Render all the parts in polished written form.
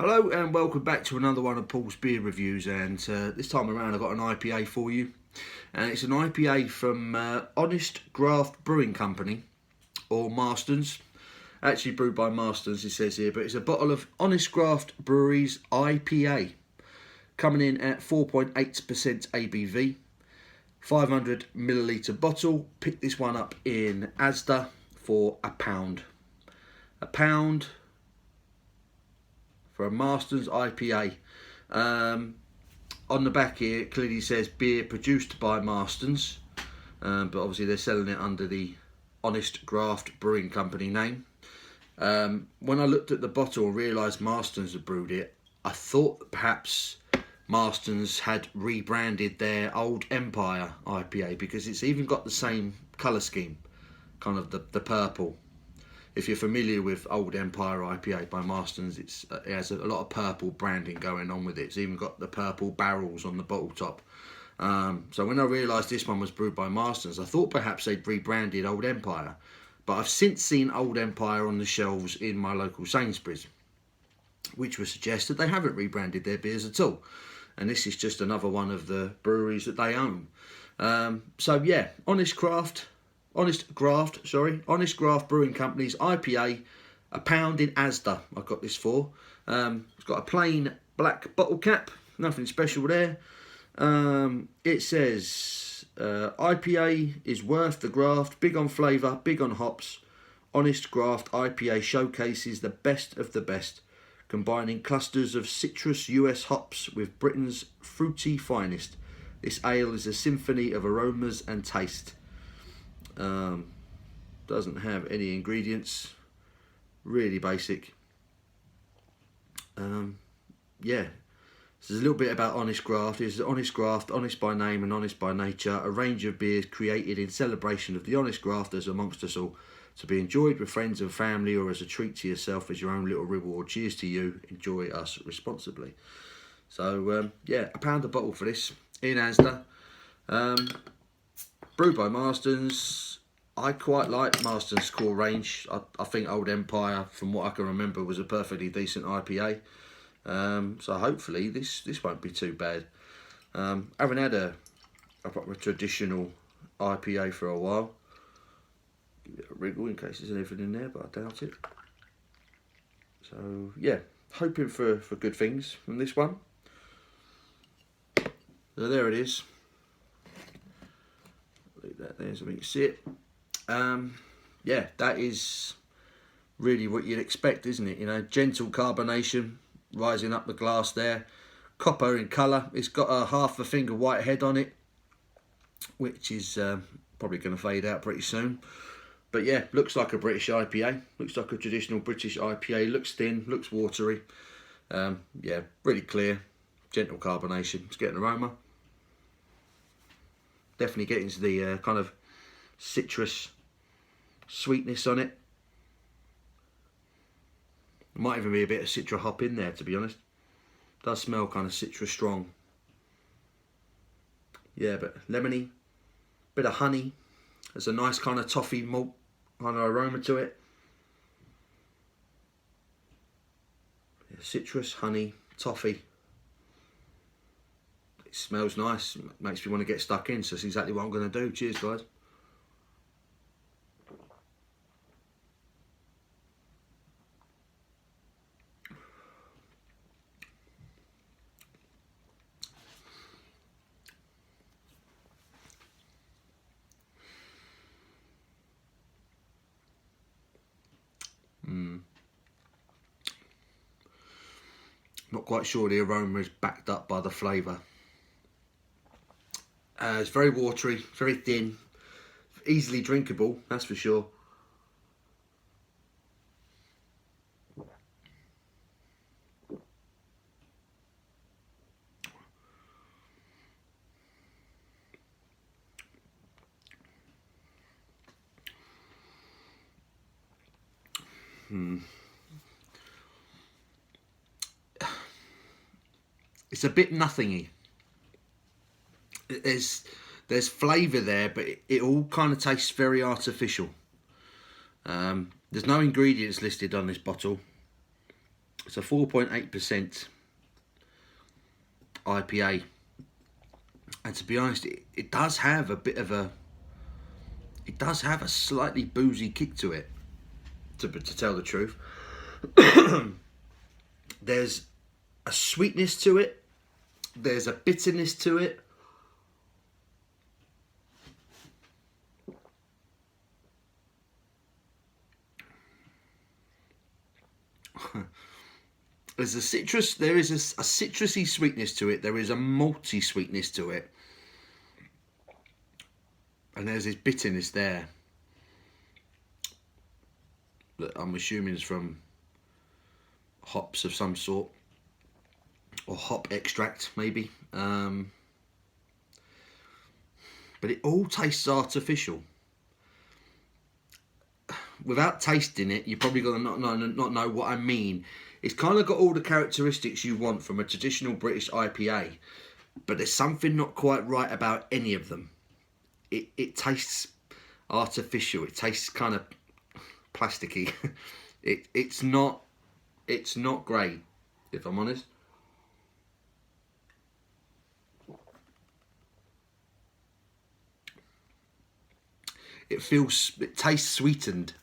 Hello and welcome back to another one of Paul's beer reviews, and this time around I've got an IPA for you, and it's an IPA from Honest Graft Brewing Company, or Marston's. Actually brewed by Marston's, it says here, but it's a bottle of Honest Graft Brewery's IPA, coming in at 4.8% ABV, 500ml bottle. Picked this one up in Asda for £1. £1 for a Marston's IPA. On the back here it clearly says beer produced by Marston's, but obviously they're selling it under the Honest Graft Brewing Company name. When I looked at the bottle and realised Marston's had brewed it, I thought that perhaps Marston's had rebranded their old Empire IPA, because it's even got the same colour scheme, kind of the purple. If you're familiar with old Empire IPA by Marston's, it has a lot of purple branding going on with it. It's even got the purple barrels on the bottle top. So when I realised this one was brewed by Marston's, I thought perhaps they'd rebranded Old Empire. But I've since seen Old Empire on the shelves in my local Sainsbury's, which would suggest that they haven't rebranded their beers at all. And this is just another one of the breweries that they own. So yeah, Honest Graft Brewing Company's IPA, £1 in Asda. I got this for. It's got a plain black bottle cap, nothing special there. It says IPA is worth the graft, big on flavour, big on hops. Honest Graft IPA showcases the best of the best, combining clusters of citrus US hops with Britain's fruity finest. This ale is a symphony of aromas and taste. Doesn't have any ingredients, really basic. Yeah, this is a little bit about Honest Graft. It's Honest Graft, honest by name and honest by nature, a range of beers created in celebration of the honest grafters amongst us all, to be enjoyed with friends and family or as a treat to yourself as your own little reward. Cheers to you, enjoy us responsibly. So yeah, £1 a bottle for this in Asda. Brewed by Marston's. I quite like Marston's core range. I think Old Empire, from what I can remember, was a perfectly decent IPA. So hopefully this won't be too bad. I haven't had a proper traditional IPA for a while. Give it a wriggle in case there's anything in there, but I doubt it. So yeah, hoping for good things from this one. So there it is. Leave that there so we can see it. Yeah, that is really what you'd expect, isn't it? You know, gentle carbonation rising up the glass there. Copper in colour. It's got a half a finger white head on it, which is probably going to fade out pretty soon. But yeah, looks like a British IPA. Looks like a traditional British IPA. Looks thin, looks watery. Yeah, really clear. Gentle carbonation. It's getting aroma. Definitely getting to the kind of citrus sweetness on it. Might even be a bit of citra hop in there, to be honest. Does smell kind of citrus strong. Yeah, but lemony, bit of honey. There's a nice kind of toffee malt kind of aroma to it. Yeah, citrus, honey, toffee. It smells nice. Makes me want to get stuck in. So that's exactly what I'm going to do. Cheers, guys. Not quite sure the aroma is backed up by the flavour. It's very watery, very thin, easily drinkable, that's for sure. It's a bit nothingy. There's flavour there, but it all kind of tastes very artificial. There's no ingredients listed on this bottle. It's a 4.8% IPA, and to be honest, it does have a bit of a, it does have a slightly boozy kick to it. To tell the truth, there's a sweetness to it. There's a bitterness to it. There's a citrus. There is a citrusy sweetness to it. There is a malty sweetness to it, and there's this bitterness there that I'm assuming is from hops of some sort, or hop extract maybe. But it all tastes artificial. Without tasting it, you're probably gonna not know what I mean. It's kind of got all the characteristics you want from a traditional British IPA, but there's something not quite right about any of them. It tastes artificial. It tastes kind of plasticky. It's not great, if I'm honest. It tastes sweetened.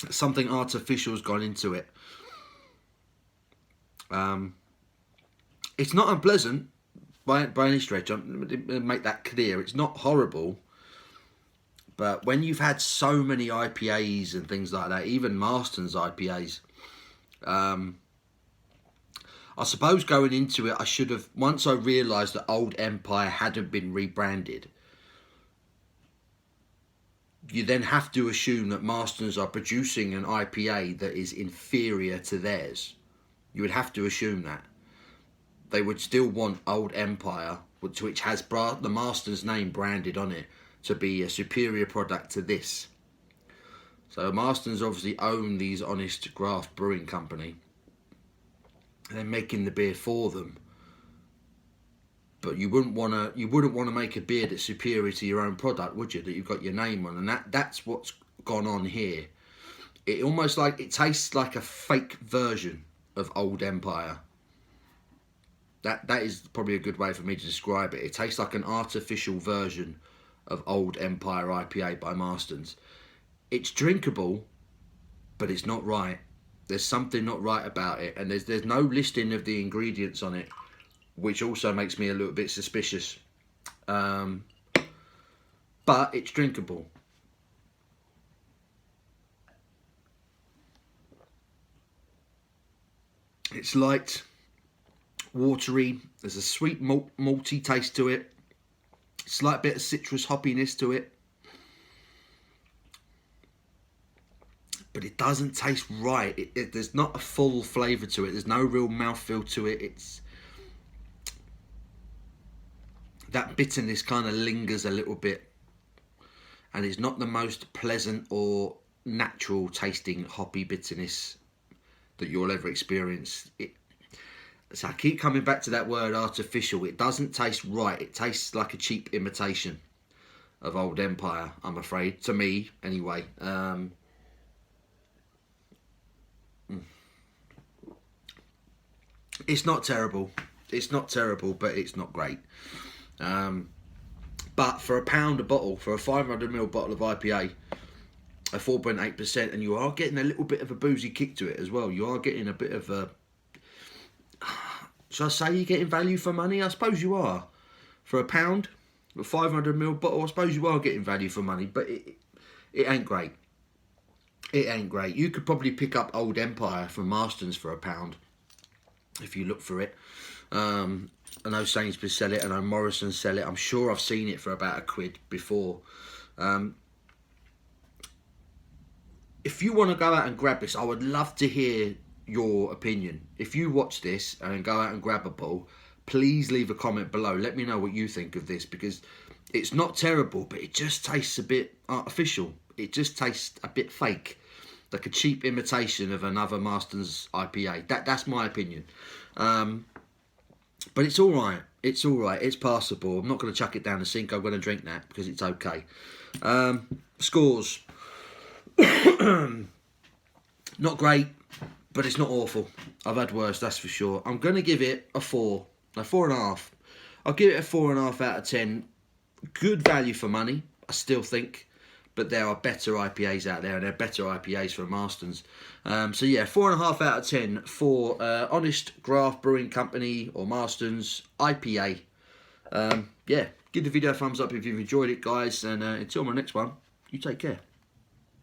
Something artificial's gone into it. It's not unpleasant by any stretch. I'm gonna make that clear. It's not horrible. But when you've had so many IPAs and things like that, even Marston's IPAs, I suppose going into it, I should have, once I realised that Old Empire hadn't been rebranded, you then have to assume that Marston's are producing an IPA that is inferior to theirs. You would have to assume that. They would still want Old Empire, which has the Marston's name branded on it, to be a superior product to this. So Marston's obviously own these Honest Graft Brewing Company. And they're making the beer for them. But you wouldn't want to make a beer that's superior to your own product, would you? That you've got your name on, and that's what's gone on here. It almost like it tastes like a fake version of Old Empire. That is probably a good way for me to describe it. It tastes like an artificial version of Old Empire IPA by Marston's. It's drinkable, but it's not right. There's something not right about it, and there's no listing of the ingredients on it, which also makes me a little bit suspicious. But it's drinkable. It's light, watery. There's a sweet malty taste to it. Slight bit of citrus hoppiness to it. But it doesn't taste right. There's not a full flavour to it. There's no real mouthfeel to it. It's that bitterness kind of lingers a little bit, and it's not the most pleasant or natural tasting hoppy bitterness that you'll ever experience. So I keep coming back to that word artificial. It doesn't taste right. It tastes like a cheap imitation of Old Empire, I'm afraid, to me anyway. It's not terrible. It's not terrible, but it's not great. But for £1 a bottle, for a 500ml bottle of IPA, a 4.8%, and you are getting a little bit of a boozy kick to it as well. You are getting a bit of a... Should I say you're getting value for money? I suppose you are. For £1, a 500ml bottle, I suppose you are getting value for money, but it ain't great. It ain't great. You could probably pick up Old Empire from Marston's for £1 if you look for it. I know Sainsbury's sell it, I know Morrison sell it. I'm sure I've seen it for about £1 before. If you want to go out and grab this, I would love to hear your opinion. If you watch this and go out and grab a bottle, please leave a comment below. Let me know what you think of this, because it's not terrible, but it just tastes a bit artificial. It just tastes a bit fake, like a cheap imitation of another Marston's IPA. That's my opinion. But it's all right. It's all right. It's passable. I'm not going to chuck it down the sink. I'm going to drink that because it's okay. Scores. Not great. but it's not awful. I've had worse, that's for sure. I'm going to give it a 4, a 4.5. I'll give it a 4.5 out of 10. Good value for money, I still think. But there are better IPAs out there, and there are better IPAs from Marston's. So yeah, 4.5 out of 10 for Honest Graft Brewing Company or Marston's IPA. Yeah, give the video a thumbs up if you've enjoyed it, guys. And until my next one, you take care.